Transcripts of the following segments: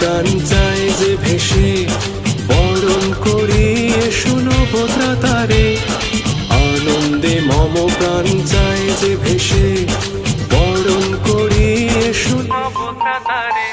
প্রাণ চায় যে ভেসে, বরণ করি এসো নবত্রাতারে। আনন্দে মম প্রাণ চায় যে ভেসে, বরণ করি এসো নবত্রাতারে।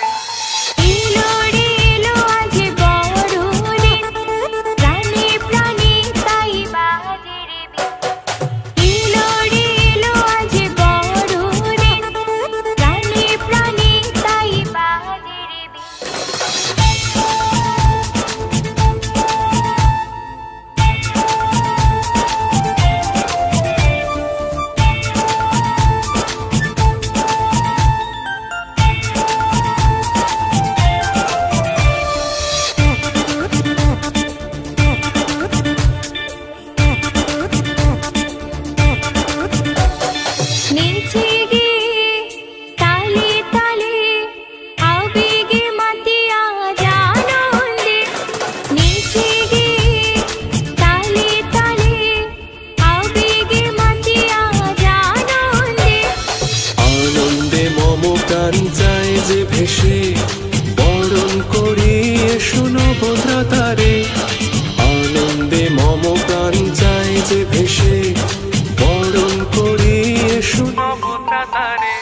প্রাণ চায় যে ভেসে, বরণ করি এসো নবত্রাতারে। আনন্দে মম প্রাণ চায় যে ভেসে, বরণ করি এসো নবত্রাতারে।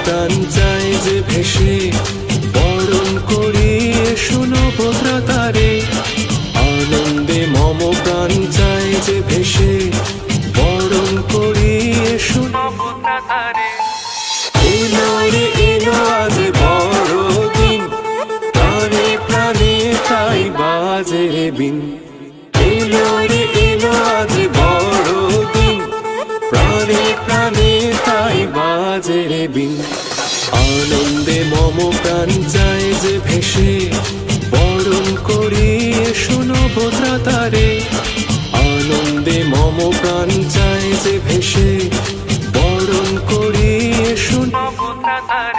প্রাণ চায় যে ভেসে, বরণ করি এসো নবত্রাতারে। আনন্দে মম প্রাণ চায় যে ভেসে, বরণ করি এসো নবত্রাতারে। এলো রে এলো আজ বড়দিন, প্রাণে প্রাণে তাই বাজে রে বিন। এলো রে এলো আজ বড়দিন, প্রাণে প্রাণে তাই বাজে রে বিন। আনন্দে মম প্রাণ চায় যে ভেসে, বরণ করি এসো নবত্রাতারে। আনন্দে মম প্রাণ চায় যে ভেসে, বরণ করি এসো নবত্রাতারে।